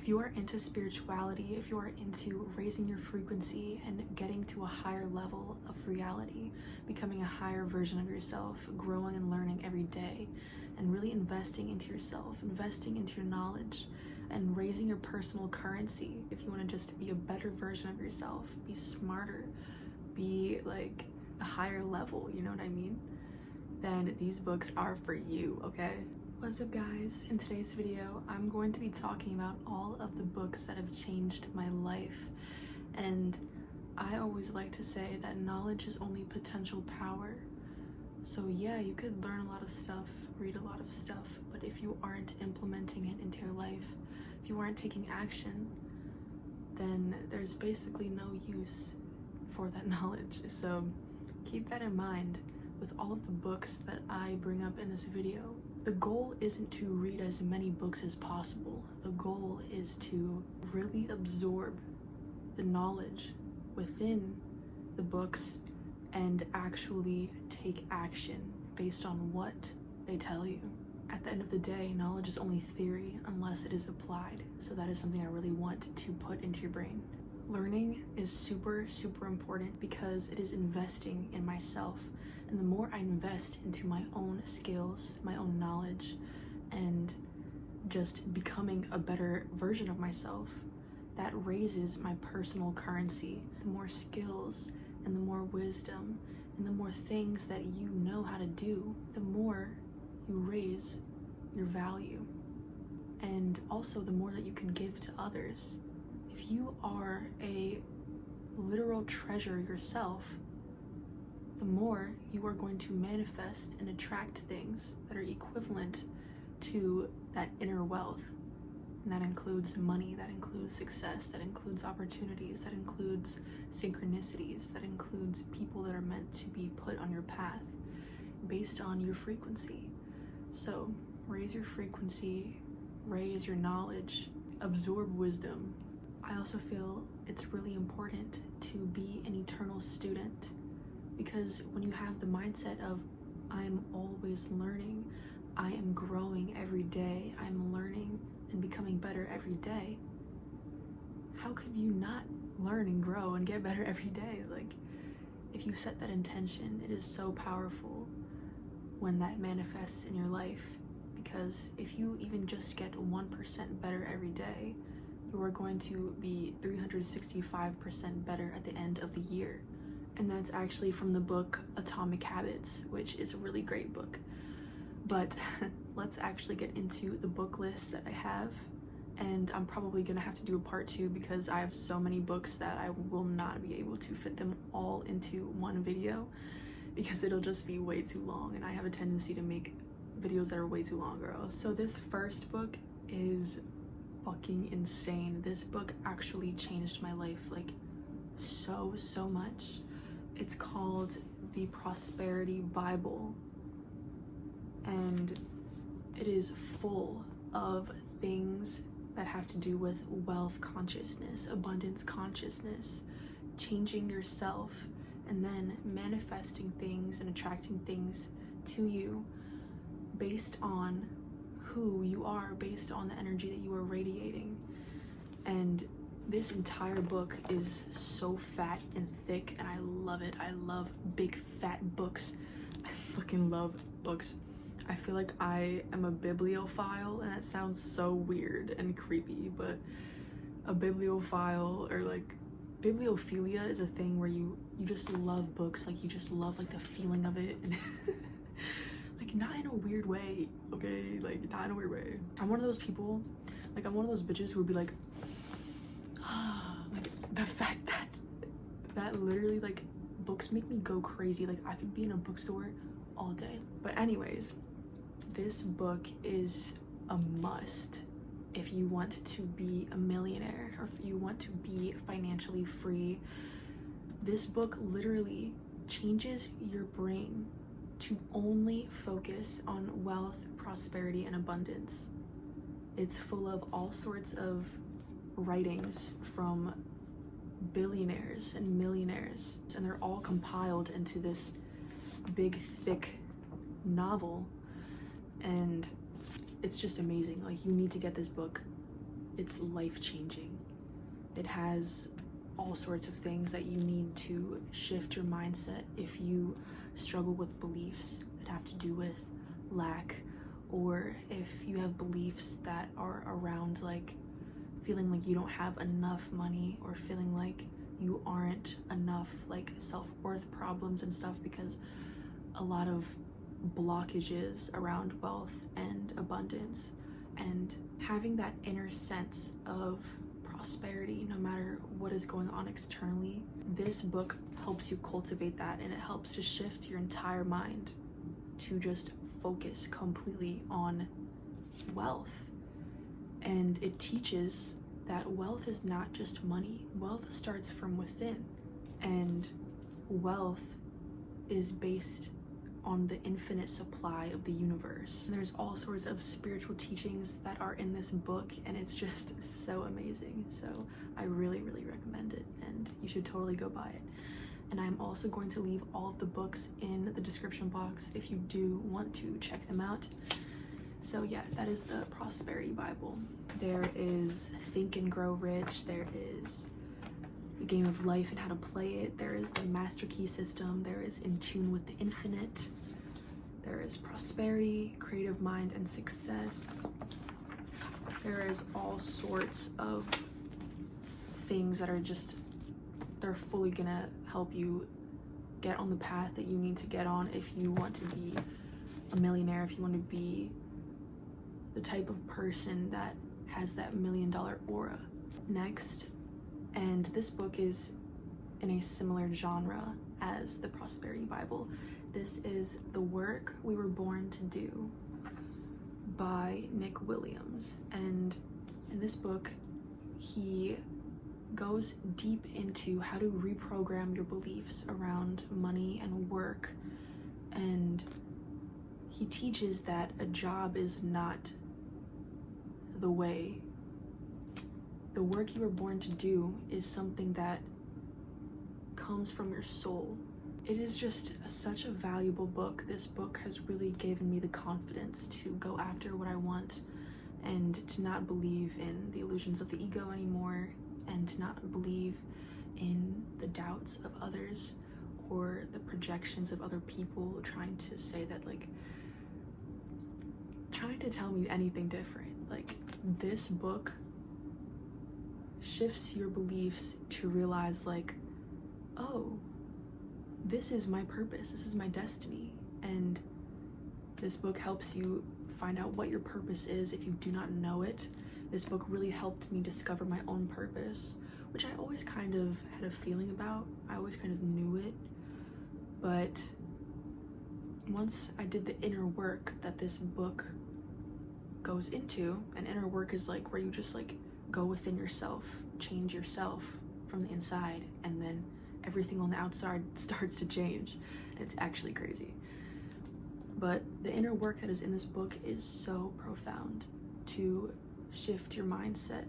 If you are into spirituality, if you are into raising your frequency and getting to a higher level of reality, becoming a higher version of yourself, growing and learning every day, and really investing into yourself, investing into your knowledge, and raising your personal currency, if you want to just be a better version of yourself, be smarter, be like a higher level, you know what I mean? Then these books are for you, okay? What's up guys? In today's video, I'm going to be talking about all of the books that have changed my life. And I always like to say that knowledge is only potential power. So yeah, you could learn a lot of stuff, read a lot of stuff, but if you aren't implementing it into your life, if you aren't taking action, then there's basically no use for that knowledge. So keep that in mind with all of the books that I bring up in this video. The goal isn't to read as many books as possible. The goal is to really absorb the knowledge within the books and actually take action based on what they tell you. At the end of the day, knowledge is only theory unless it is applied. So that is something I really want to put into your brain. Learning is super important because it is investing in myself. And the more I invest into my own skills, my own knowledge, and just becoming a better version of myself, that raises my personal currency. The more skills and the more wisdom and the more things that you know how to do, the more you raise your value. And also the more that you can give to others. If you are a literal treasure yourself, the more you are going to manifest and attract things that are equivalent to that inner wealth. And that includes money, that includes success, that includes opportunities, that includes synchronicities, that includes people that are meant to be put on your path based on your frequency. So raise your frequency, raise your knowledge, absorb wisdom. I also feel it's really important to be an eternal student, because when you have the mindset of I am always learning, I am growing every day, I'm learning and becoming better every day, how could you not learn and grow and get better every day? Like, if you set that intention, it is so powerful when that manifests in your life. Because if you even just get 1% better every day, you are going to be 365% better at the end of the year. And that's actually from the book Atomic Habits, which is a really great book. But let's actually get into the book list that I have. And I'm probably gonna have to do a part 2 because I have so many books that I will not be able to fit them all into one video, because it'll just be way too long, and I have a tendency to make videos that are way too long, girl. So this first book is fucking insane. This book actually changed my life like so much. It's called The Prosperity Bible, and it is full of things that have to do with wealth consciousness, abundance consciousness, changing yourself, and then manifesting things and attracting things to you based on who you are, based on the energy that you are radiating. And this entire book is so fat and thick, and I love it. I love big fat books. I fucking love books. I feel like I am a bibliophile, and that sounds so weird and creepy, but a bibliophile, or like bibliophilia, is a thing where you just love books. Like, you just love like the feeling of it, and like, not in a weird way, okay? Like, not in a weird way. I'm one of those people, like, I'm one of those bitches who would be like, like, the fact that literally, like, books make me go crazy. Like, I could be in a bookstore all day. But anyways, this book is a must if you want to be a millionaire, or if you want to be financially free. This book literally changes your brain to only focus on wealth, prosperity, and abundance. It's full of all sorts of writings from billionaires and millionaires, and they're all compiled into this big, thick novel, and it's just amazing. Like, you need to get this book. it's life-changing. It has all sorts of things that you need to shift your mindset if you struggle with beliefs that have to do with lack, or if you have beliefs that are around like feeling like you don't have enough money, or feeling like you aren't enough, like self-worth problems and stuff, because a lot of blockages around wealth and abundance, and having that inner sense of prosperity no matter what is going on externally. This book helps you cultivate that, and it helps to shift your entire mind to just focus completely on wealth. And it teaches that wealth is not just money. Wealth starts from within, and wealth is based on the infinite supply of the universe. And there's all sorts of spiritual teachings that are in this book, and it's just so amazing. So I really, really recommend it, and you should totally go buy it. And I'm also going to leave all of the books in the description box if you do want to check them out. So yeah, that is the Prosperity Bible. There is Think and Grow Rich. There is The Game of Life and How to Play It. There is the Master Key System. There is In Tune with the Infinite. There is Prosperity, Creative Mind, and Success. There is all sorts of things that are just, they're fully gonna help you get on the path that you need to get on if you want to be a millionaire, if you want to be the type of person that has that $1 million aura. Next, and this book is in a similar genre as the Prosperity Bible. This is The Work We Were Born to Do by Nick Williams. And in this book, he goes deep into how to reprogram your beliefs around money and work. And he teaches that a job is not the way. The work you were born to do is something that comes from your soul. It is just such a valuable book. This book has really given me the confidence to go after what I want, and to not believe in the illusions of the ego anymore, and to not believe in the doubts of others or the projections of other people trying to say that, like, trying to tell me anything different. Like, this book shifts your beliefs to realize, like, oh, this is my purpose, this is my destiny. And this book helps you find out what your purpose is if you do not know it. This book really helped me discover my own purpose, which I always kind of had a feeling about. I always kind of knew it. But once I did the inner work that this book goes into, and inner work is like where you just like go within yourself, change yourself from the inside, and then everything on the outside starts to change. It's actually crazy. But the inner work that is in this book is so profound to shift your mindset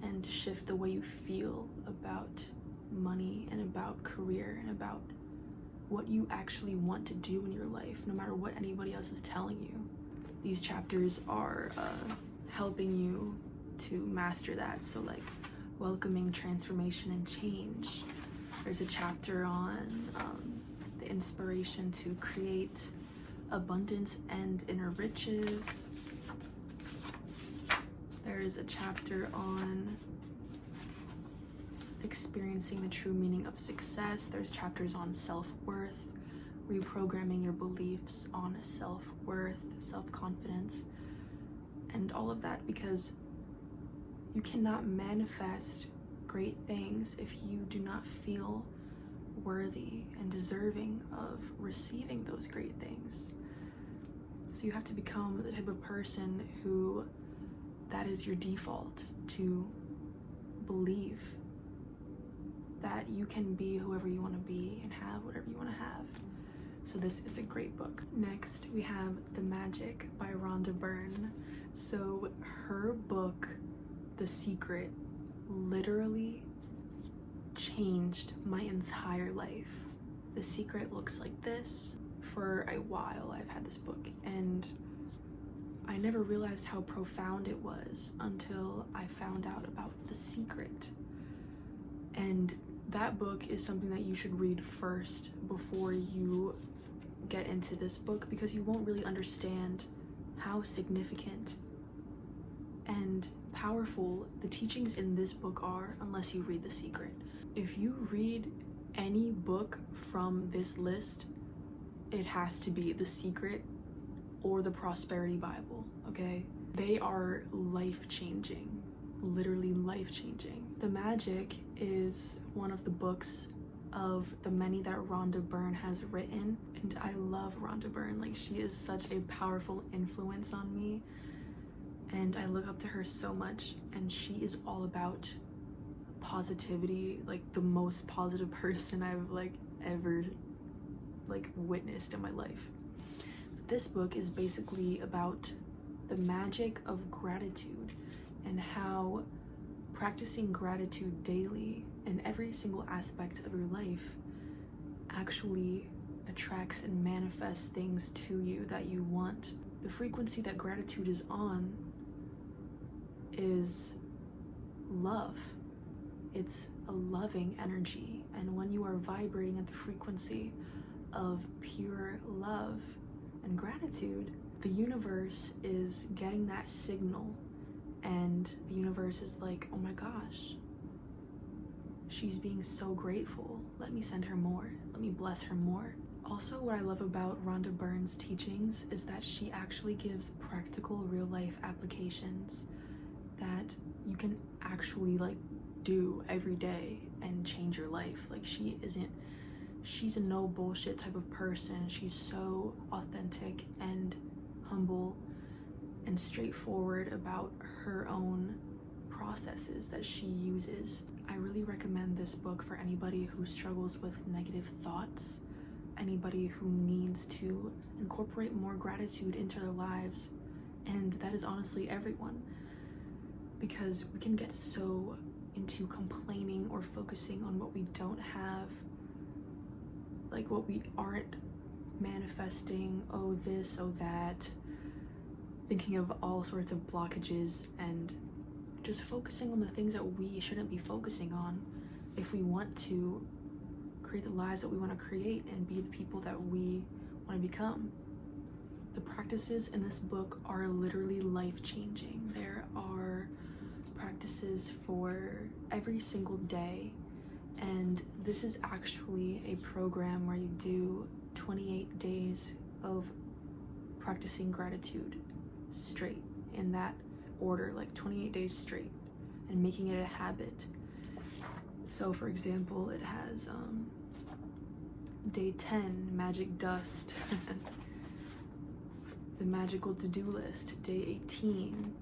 and to shift the way you feel about money and about career and about what you actually want to do in your life, no matter what anybody else is telling you. These chapters are helping you to master that. So like welcoming transformation and change. There's a chapter on the inspiration to create abundance and inner riches. There's a chapter on experiencing the true meaning of success. There's chapters on self-worth, reprogramming your beliefs on self-worth, self-confidence, and all of that, because you cannot manifest great things if you do not feel worthy and deserving of receiving those great things. So you have to become the type of person who that is your default, to believe that you can be whoever you want to be and have whatever you want to have. So this is a great book. Next, we have The Magic by Rhonda Byrne. So her book, The Secret, literally changed my entire life. The Secret looks like this. For a while I've had this book, and I never realized how profound it was until I found out about The Secret. And that book is something that you should read first before you get into this book, because you won't really understand how significant and powerful the teachings in this book are unless you read The Secret. If you read any book from this list, it has to be The Secret or the Prosperity Bible, okay? They are life-changing, literally life-changing. The Magic is one of the books of the many that Rhonda Byrne has written, and I love Rhonda Byrne. Like, she is such a powerful influence on me, and I look up to her so much, and she is all about positivity, like the most positive person I've ever witnessed in my life. This book is basically about the magic of gratitude and how practicing gratitude daily in every single aspect of your life actually attracts and manifests things to you that you want. The frequency that gratitude is on is love. It's a loving energy, and when you are vibrating at the frequency of pure love and gratitude, the universe is getting that signal, and the universe is like, oh my gosh, she's being so grateful. Let me send her more. Let me bless her more. Also, what I love about Rhonda Byrne's teachings is that she actually gives practical real life applications that you can actually do every day and change your life. She's a no bullshit type of person. She's so authentic and humble and straightforward about her own processes that she uses. I really recommend this book for anybody who struggles with negative thoughts, anybody who needs to incorporate more gratitude into their lives, and that is honestly everyone, because we can get so into complaining or focusing on what we don't have, what we aren't manifesting, oh this, oh that, thinking of all sorts of blockages, and just focusing on the things that we shouldn't be focusing on if we want to create the lives that we want to create and be the people that we want to become. The practices in this book are literally life-changing. There are practices for every single day, and this is actually a program where you do 28 days of practicing gratitude straight, in that order, 28 days straight, and making it a habit. So for example, it has day 10, magic dust, the magical to-do list, day 18,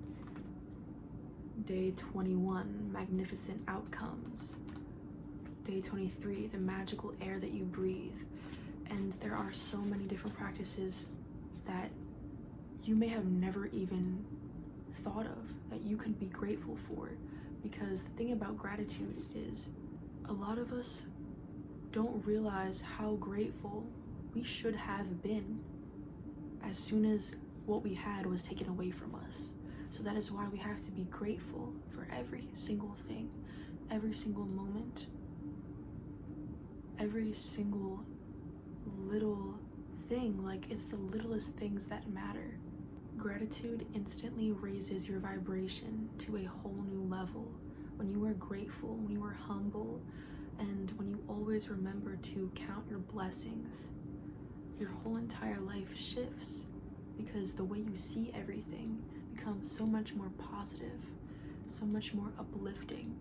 day 21, magnificent outcomes, day 23, the magical air that you breathe. And there are so many different practices that you may have never even thought of that you could be grateful for, because the thing about gratitude is a lot of us don't realize how grateful we should have been as soon as what we had was taken away from us. So that is why we have to be grateful for every single thing, every single moment, every single little thing. It's the littlest things that matter. Gratitude instantly raises your vibration to a whole new level. When you are grateful, when you are humble, and when you always remember to count your blessings, your whole entire life shifts, because the way you see everything becomes so much more positive, so much more uplifting,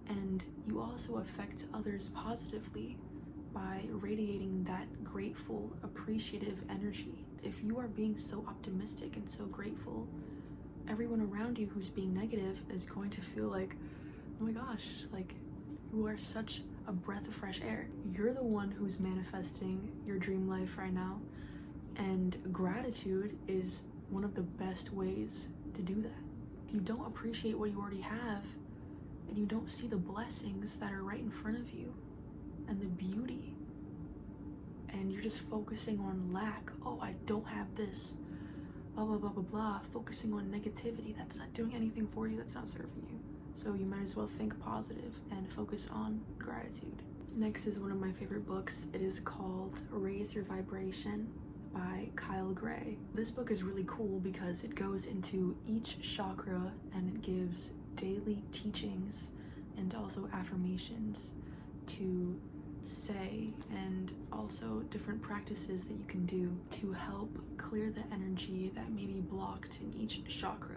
and you also affect others positively by radiating that grateful, appreciative energy. If you are being so optimistic and so grateful, everyone around you who's being negative is going to feel like, oh my gosh, you are such a breath of fresh air. You're the one who's manifesting your dream life right now, and gratitude is one of the best ways to do that. If you don't appreciate what you already have, then you don't see the blessings that are right in front of you and the beauty, and you're just focusing on lack. Oh, I don't have this. blah, blah, blah, blah, blah, focusing on negativity. That's not doing anything for you, that's not serving you. So you might as well think positive and focus on gratitude. Next is one of my favorite books. It is called Raise Your Vibration by Kyle Gray. This book is really cool because it goes into each chakra and it gives daily teachings and also affirmations to say, and also different practices that you can do to help clear the energy that may be blocked in each chakra.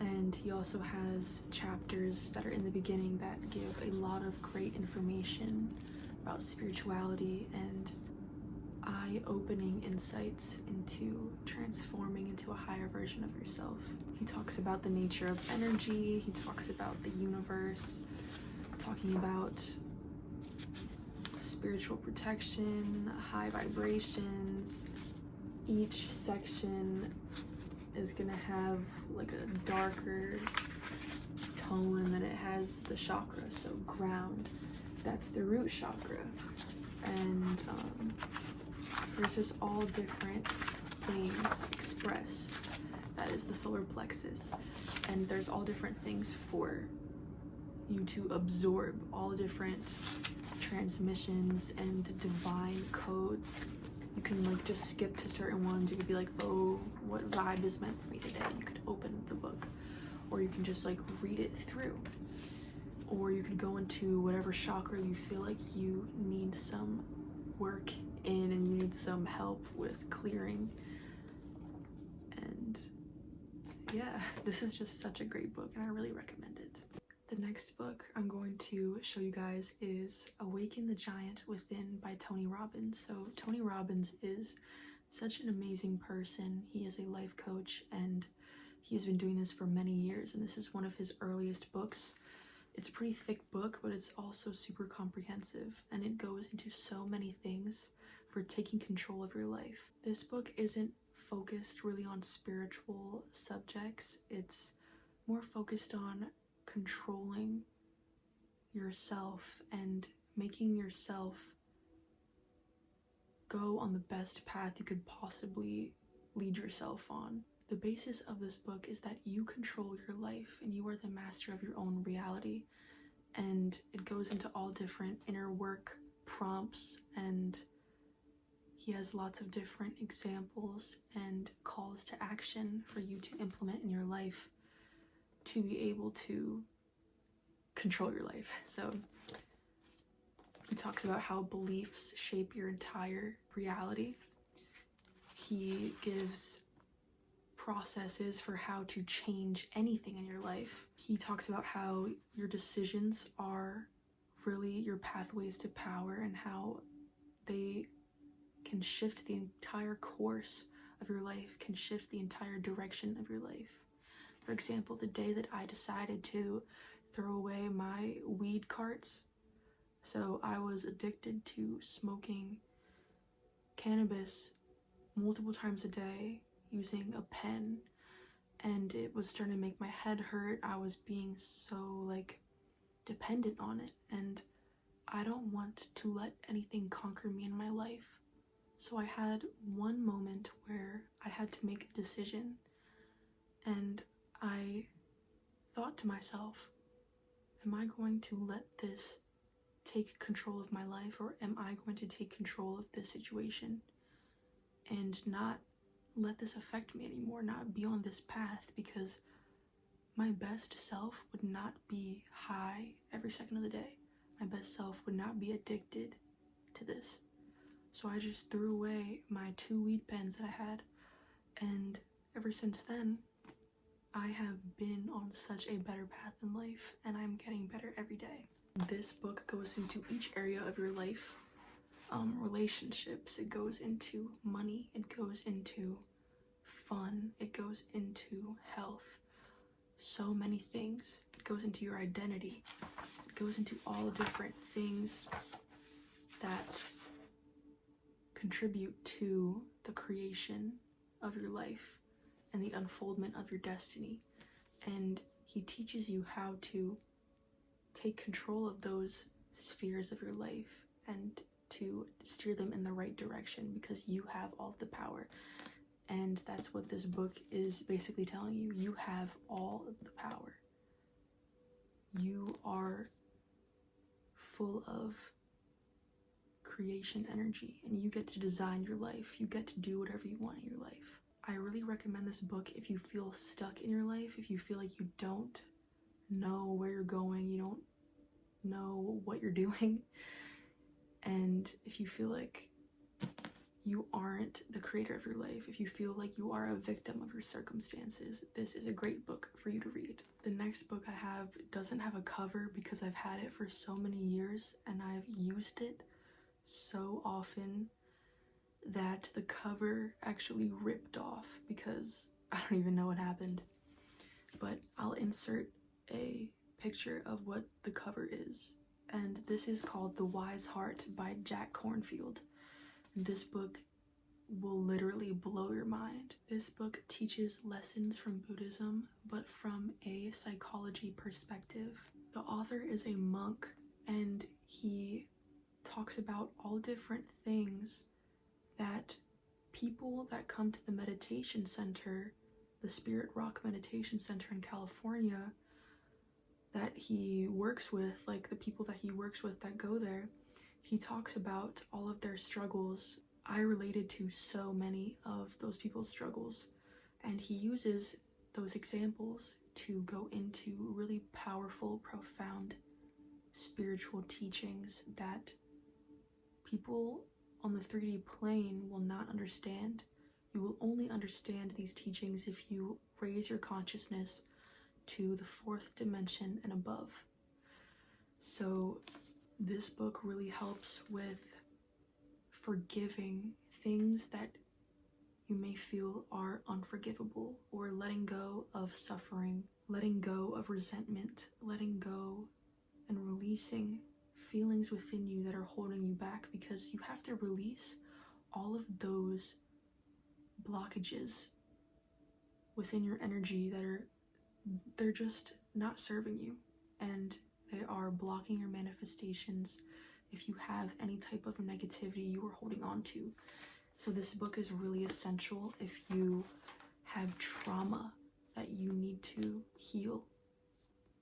And he also has chapters that are in the beginning that give a lot of great information about spirituality and eye-opening insights into transforming into a higher version of yourself. He talks about the nature of energy, he talks about the universe, talking about spiritual protection, high vibrations. Each section is gonna have like a darker tone than it has the chakra. So ground, that's the root chakra. And there's just all different things expressed. That is the solar plexus. And there's all different things for you to absorb, all different transmissions and divine codes. You can like just skip to certain ones. You could be like, oh, what vibe is meant for me today? And you could open the book, or you can just like read it through, or you could go into whatever chakra you feel like you need some work in and you need some help with clearing. And yeah, this is just such a great book and I really recommend it. The next book I'm going to show you guys is Awaken the Giant Within by Tony Robbins. So Tony Robbins is such an amazing person. He is a life coach and he's been doing this for many years, and this is one of his earliest books. It's a pretty thick book, but it's also super comprehensive, and it goes into so many things for taking control of your life. This book isn't focused really on spiritual subjects. It's more focused on controlling yourself and making yourself go on the best path you could possibly lead yourself on. The basis of this book is that you control your life and you are the master of your own reality. And it goes into all different inner work prompts, and he has lots of different examples and calls to action for you to implement in your life to be able to control your life. So he talks about how beliefs shape your entire reality. He gives processes for how to change anything in your life. He talks about how your decisions are really your pathways to power and how they can shift the entire course of your life, can shift the entire direction of your life. For example, the day that I decided to throw away my weed carts, so I was addicted to smoking cannabis multiple times a day using a pen, and it was starting to make my head hurt. I was being so like dependent on it, and I don't want to let anything conquer me in my life. So I had one moment where I had to make a decision, and I thought to myself, am I going to let this take control of my life, or am I going to take control of this situation and not let this affect me anymore, not be on this path? Because my best self would not be high every second of the day. My best self would not be addicted to this. So I just threw away my 2 weed pens that I had, and ever since then I have been on such a better path in life, and I'm getting better every day. This book goes into each area of your life. Relationships, it goes into money, it goes into fun, it goes into health, so many things. It goes into your identity, it goes into all different things that contribute to the creation of your life and the unfoldment of your destiny. And he teaches you how to take control of those spheres of your life and to steer them in the right direction, because you have all the power. And that's what this book is basically telling you. You have all of the power. You are full of creation energy, and you get to design your life. You get to do whatever you want in your life. I really recommend this book if you feel stuck in your life, if you feel like you don't know where you're going, you don't know what you're doing, and if you feel like you aren't the creator of your life, if you feel like you are a victim of your circumstances, this is a great book for you to read. The next book I have doesn't have a cover because I've had it for so many years and I've used it so often that the cover actually ripped off because I don't even know what happened. But I'll insert a picture of what the cover is. And this is called The Wise Heart by Jack Kornfield. This book will literally blow your mind. This book teaches lessons from Buddhism, but from a psychology perspective. The author is a monk, and he talks about all different things that people that come to the meditation center, the Spirit Rock Meditation Center in California, that he works with, like the people that he works with that go there, he talks about all of their struggles. I related to so many of those people's struggles, and he uses those examples to go into really powerful, profound spiritual teachings that people on the 3D plane will not understand. You will only understand these teachings if you raise your consciousness to the 4th dimension and above. So this book really helps with forgiving things that you may feel are unforgivable, or letting go of suffering, letting go of resentment, letting go and releasing feelings within you that are holding you back, because you have to release all of those blockages within your energy that they're just not serving you, and they are blocking your manifestations if you have any type of negativity you are holding on to. So this book is really essential if you have trauma that you need to heal.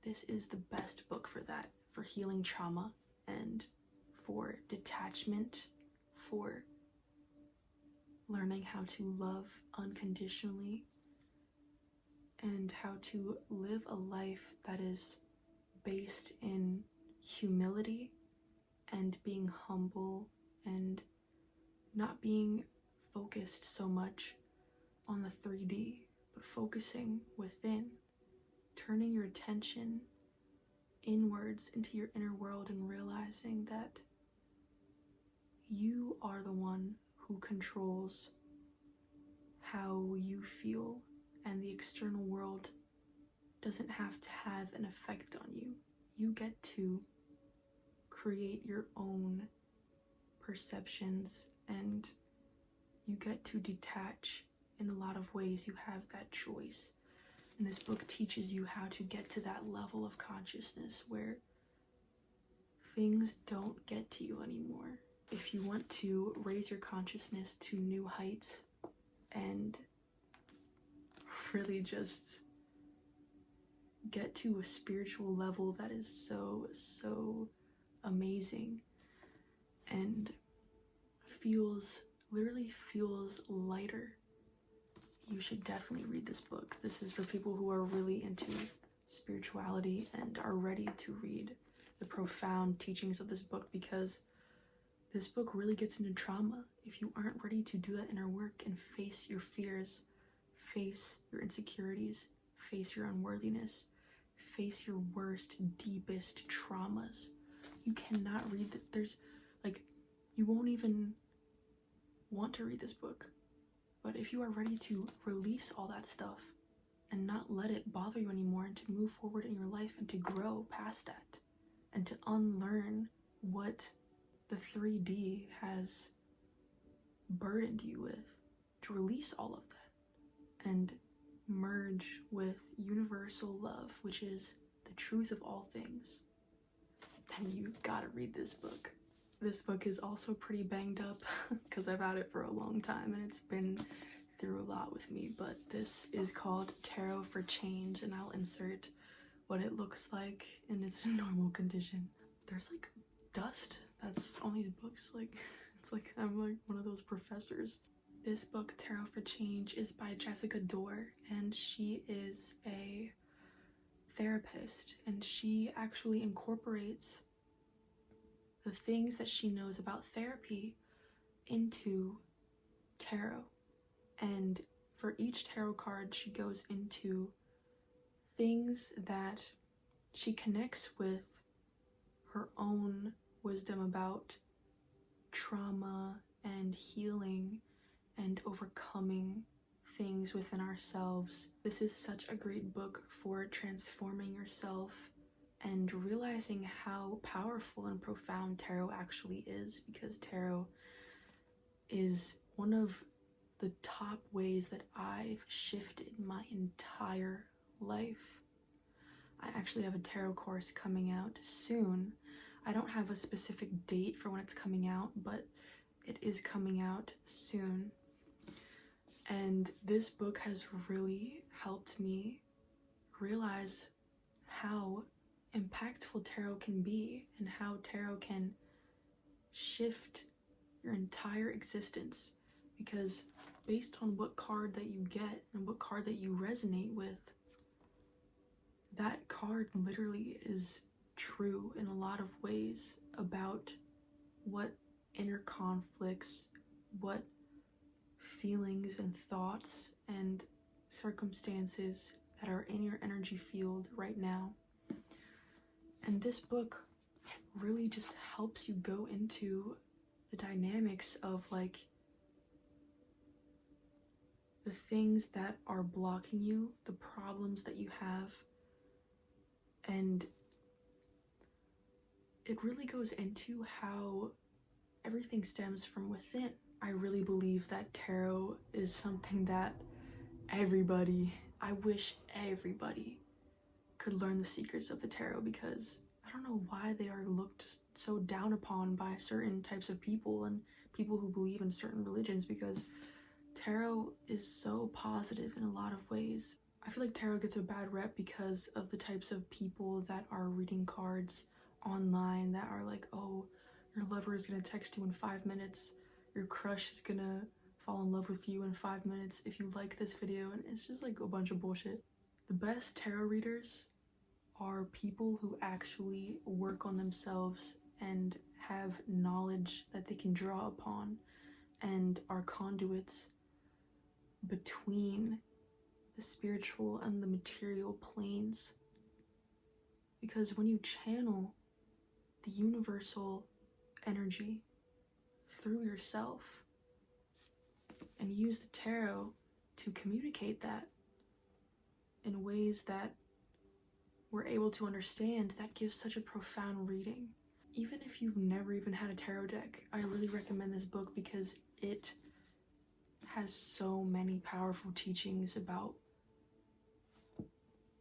This is the best book for that, for healing trauma and for detachment, for learning how to love unconditionally, and how to live a life that is based in humility and being humble, and not being focused so much on the 3D, but focusing within, turning your attention inwards into your inner world and realizing that you are the one who controls how you feel, and the external world doesn't have to have an effect on you. You get to create your own perceptions, and you get to detach in a lot of ways. You have that choice. And this book teaches you how to get to that level of consciousness where things don't get to you anymore. If you want to raise your consciousness to new heights and really just get to a spiritual level that is so amazing and literally feels lighter, you should definitely read this book. This is for people who are really into spirituality and are ready to read the profound teachings of this book, because this book really gets into trauma. If you aren't ready to do that inner work and face your fears, face your insecurities, face your unworthiness, face your worst, deepest traumas, you cannot read that. You won't even want to read this book. But if you are ready to release all that stuff and not let it bother you anymore, and to move forward in your life and to grow past that, and to unlearn what the 3D has burdened you with, to release all of that and merge with universal love, which is the truth of all things, then you gotta read this book. This book is also pretty banged up because I've had it for a long time and it's been through a lot with me, but this is called Tarot for Change, and I'll insert what it looks like in its normal condition. There's like dust that's on these books, like it's like I'm like one of those professors. This book, Tarot for Change, is by Jessica Dorr, and she is a therapist, and she actually incorporates the things that she knows about therapy into tarot. And for each tarot card, she goes into things that she connects with her own wisdom about trauma and healing and overcoming things within ourselves. This is such a great book for transforming yourself and realizing how powerful and profound tarot actually is, because tarot is one of the top ways that I've shifted my entire life. I actually have a tarot course coming out soon. I don't have a specific date for when it's coming out, but it is coming out soon. And this book has really helped me realize how impactful tarot can be and how tarot can shift your entire existence, because based on what card that you get and what card that you resonate with, that card literally is true in a lot of ways about what inner conflicts, what feelings and thoughts and circumstances that are in your energy field right now. And this book really just helps you go into the dynamics of like the things that are blocking you, the problems that you have, and it really goes into how everything stems from within. I really believe that tarot is something that I wish everybody could learn the secrets of the tarot, because I don't know why they are looked so down upon by certain types of people and people who believe in certain religions, because tarot is so positive in a lot of ways. I feel like tarot gets a bad rep because of the types of people that are reading cards online that are like, oh, your lover is gonna text you in 5 minutes, your crush is gonna fall in love with you in 5 minutes if you like this video, and it's just like a bunch of bullshit. The best tarot readers are people who actually work on themselves and have knowledge that they can draw upon and are conduits between the spiritual and the material planes. Because when you channel the universal energy through yourself and use the tarot to communicate that in ways that we're able to understand, that gives such a profound reading. Even if you've never even had a tarot deck, I really recommend this book because it has so many powerful teachings about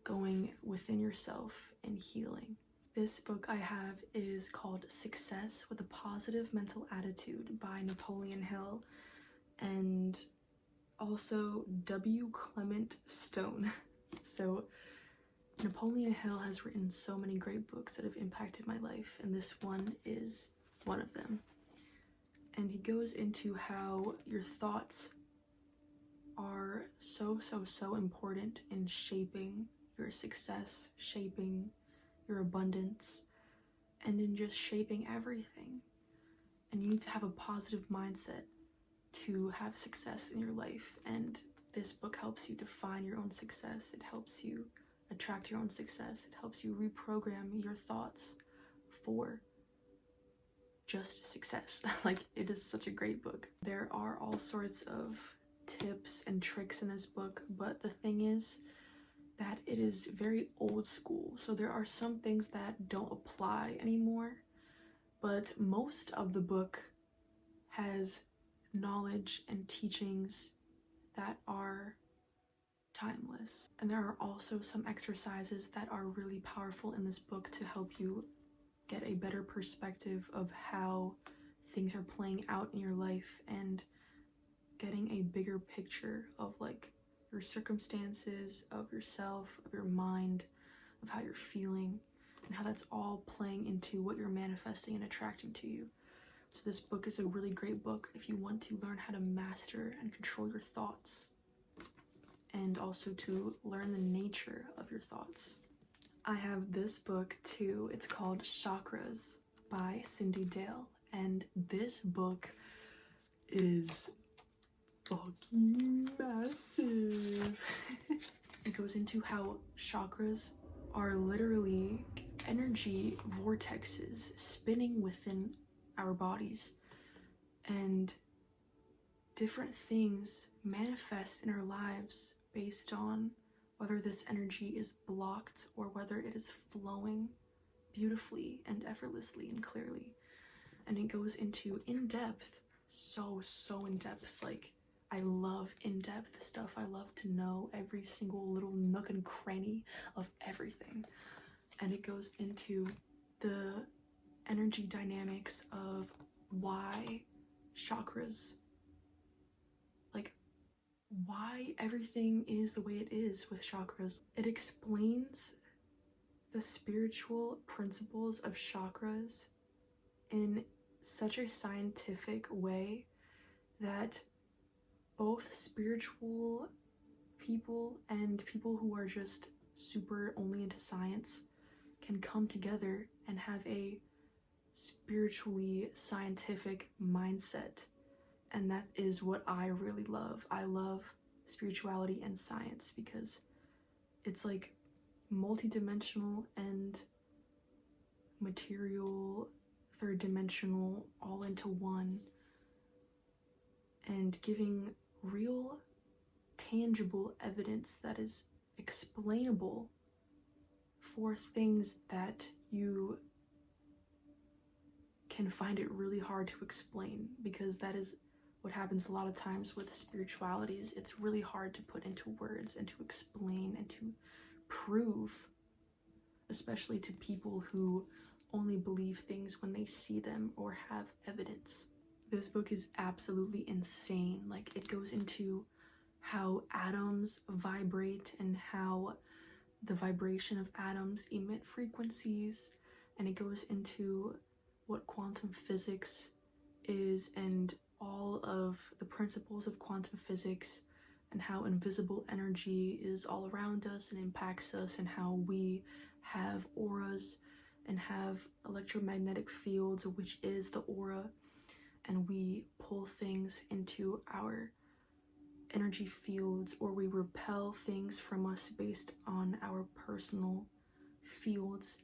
going within yourself and healing. This book I have is called Success with a Positive Mental Attitude by Napoleon Hill and also W. Clement Stone. So Napoleon Hill has written so many great books that have impacted my life, and this one is one of them. And he goes into how your thoughts are so important in shaping your success, shaping your abundance, and in just shaping everything. And you need to have a positive mindset to have success in your life, and this book helps you define your own success. It helps you attract your own success. It helps you reprogram your thoughts for just success. Like, it is such a great book. There are all sorts of tips and tricks in this book, but the thing is that it is very old school. So there are some things that don't apply anymore, but most of the book has knowledge and teachings that are timeless. And there are also some exercises that are really powerful in this book to help you get a better perspective of how things are playing out in your life and getting a bigger picture of like your circumstances, of yourself, of your mind, of how you're feeling, and how that's all playing into what you're manifesting and attracting to you. So this book is a really great book if you want to learn how to master and control your thoughts, and also to learn the nature of your thoughts. I have this book too. It's called Chakras by Cindy Dale, and this book is fucking massive. It goes into how chakras are literally energy vortexes spinning within our bodies, and different things manifest in our lives based on whether this energy is blocked or whether it is flowing beautifully and effortlessly and clearly. And it goes into in-depth, so in-depth. Like, I love in-depth stuff. I love to know every single little nook and cranny of everything. And it goes into the energy dynamics of why chakras, like why everything is the way it is with chakras. It explains the spiritual principles of chakras in such a scientific way that both spiritual people and people who are just super only into science can come together and have a spiritually scientific mindset. And that is what I really love. I love spirituality and science because it's like multidimensional and material, third dimensional, all into one, and giving real tangible evidence that is explainable for things that you can find it really hard to explain, because that is what happens a lot of times with spiritualities. It's really hard to put into words and to explain and to prove, especially to people who only believe things when they see them or have evidence. This book is absolutely insane. Like, it goes into how atoms vibrate and how the vibration of atoms emit frequencies, and it goes into what quantum physics is and all of the principles of quantum physics, and how invisible energy is all around us and impacts us, and how we have auras and have electromagnetic fields, which is the aura, and we pull things into our energy fields, or we repel things from us based on our personal fields.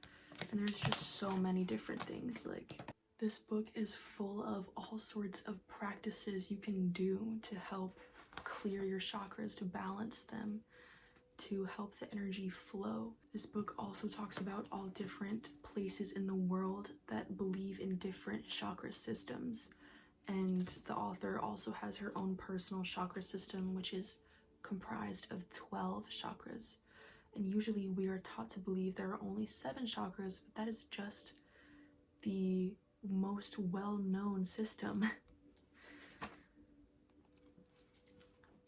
And there's just so many different things. Like, this book is full of all sorts of practices you can do to help clear your chakras, to balance them, to help the energy flow. This book also talks about all different places in the world that believe in different chakra systems. And the author also has her own personal chakra system, which is comprised of 12 chakras. And usually we are taught to believe there are only 7 chakras, but that is just the most well-known system.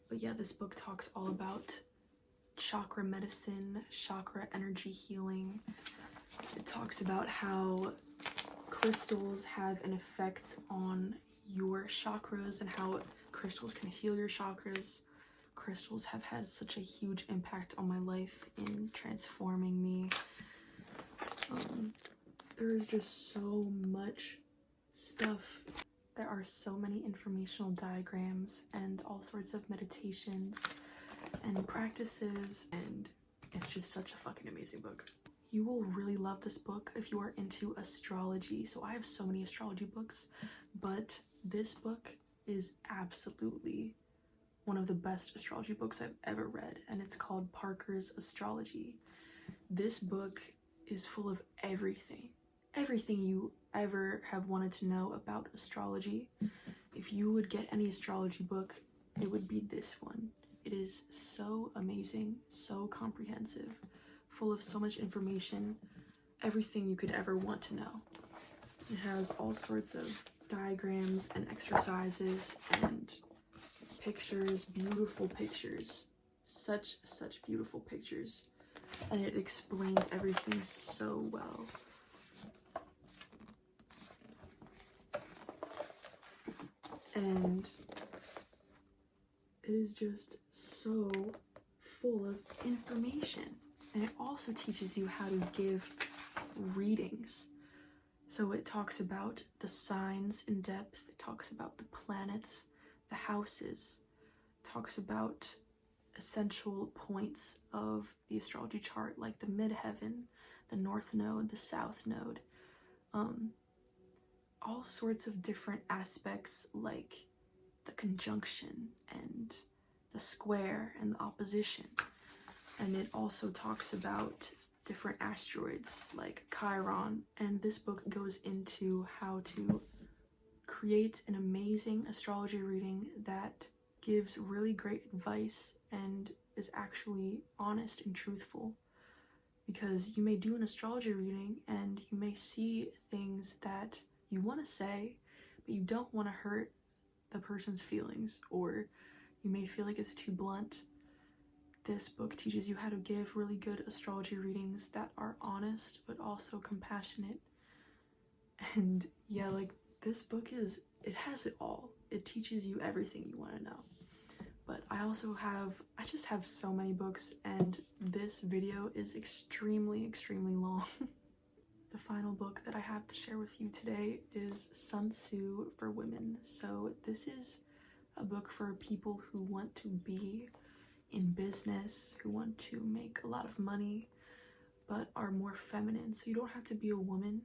But yeah, this book talks all about chakra medicine, chakra energy healing. It talks about how crystals have an effect on your chakras and how crystals can heal your chakras. Crystals have had such a huge impact on my life in transforming me. There is just so much stuff. There are so many informational diagrams and all sorts of meditations and practices, and it's just such a fucking amazing book. You will really love this book if you are into astrology. So I have so many astrology books, but this book is absolutely one of the best astrology books I've ever read, and it's called Parker's Astrology. This book is full of everything you ever have wanted to know about astrology. If you would get any astrology book, it would be this one. It is so amazing, so comprehensive, full of so much information, everything you could ever want to know. It has all sorts of diagrams and exercises and pictures, beautiful pictures, such beautiful pictures, and it explains everything so well. And it is just so full of information. And it also teaches you how to give readings. So it talks about the signs in depth, it talks about the planets, the houses, it talks about essential points of the astrology chart, like the midheaven, the north node, the south node, all sorts of different aspects, like the conjunction and the square and the opposition. And it also talks about different asteroids like Chiron, and this book goes into how to create an amazing astrology reading that gives really great advice and is actually honest and truthful. Because you may do an astrology reading and you may see things that you want to say, but you don't want to hurt the person's feelings, or you may feel like it's too blunt. This book teaches you how to give really good astrology readings that are honest but also compassionate. And yeah, like, this book it has it all. It teaches you everything you want to know. But I just have so many books, and this video is extremely long. The final book that I have to share with you today is Sun Tzu for Women. So this is a book for people who want to be in business, who want to make a lot of money, but are more feminine. So you don't have to be a woman,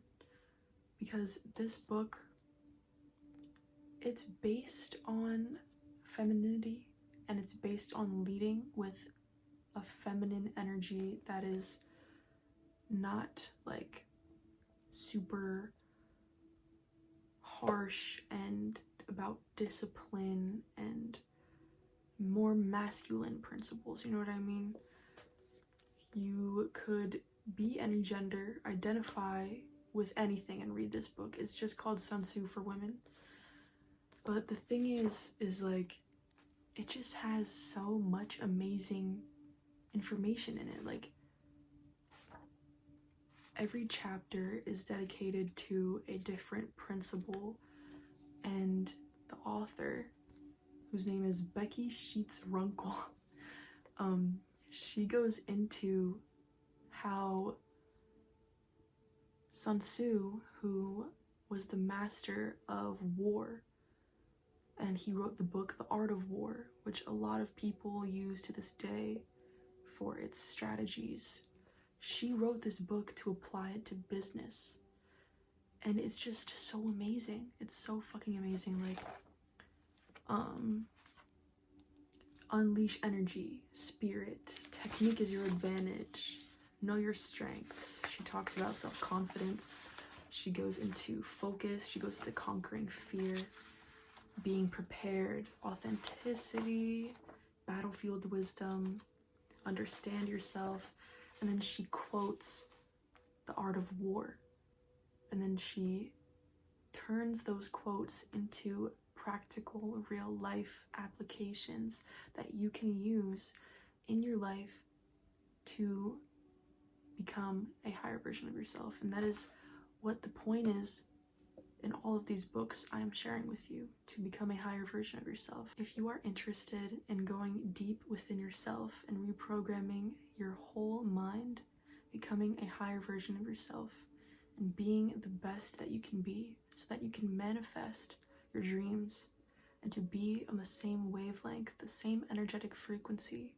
because this book, it's based on femininity, and it's based on leading with a feminine energy that is not like super harsh and about discipline and more masculine principles, you know what I mean? You could be any gender, identify with anything, and read this book. It's just called Sun Tzu for Women. But the thing is like, it just has so much amazing information in it. Like, every chapter is dedicated to a different principle, and the author, whose name is Becky Sheets Runkle, she goes into how Sun Tzu, who was the master of war, and he wrote the book The Art of War, which a lot of people use to this day for its strategies. She wrote this book to apply it to business, and it's just so amazing. It's so fucking amazing. Like, unleash energy, spirit, technique is your advantage, know your strengths. She talks about self-confidence. She goes into focus. She goes into conquering fear, being prepared, authenticity, battlefield wisdom, understand yourself. And then she quotes The Art of War, and then she turns those quotes into practical real life applications that you can use in your life to become a higher version of yourself. And that is what the point is in all of these books I am sharing with you, to become a higher version of yourself. If you are interested in going deep within yourself and reprogramming your whole mind, becoming a higher version of yourself, and being the best that you can be, so that you can manifest your dreams and to be on the same wavelength, the same energetic frequency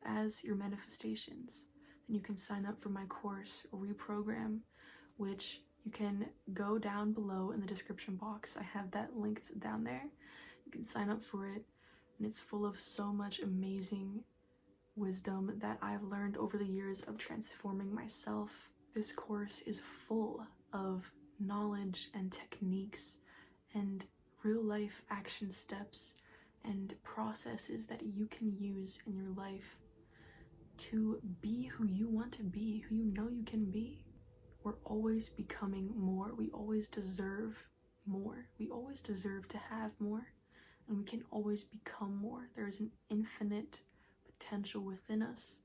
as your manifestations, then you can sign up for my course, Reprogram, which you can go down below in the description box. I have that linked down there. You can sign up for it, and it's full of so much amazing wisdom that I've learned over the years of transforming myself. This course is full of knowledge and techniques and real life action steps and processes that you can use in your life to be who you want to be, who you know you can be. We're always becoming more. We always deserve more. We always deserve to have more. and we can always become more. There is an infinite potential within us.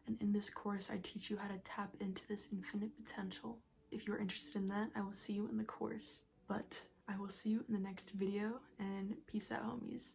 And in this course, I teach you how to tap into this infinite potential. If you're interested in that, I will see you in the course. But I will see you in the next video, and peace out, homies.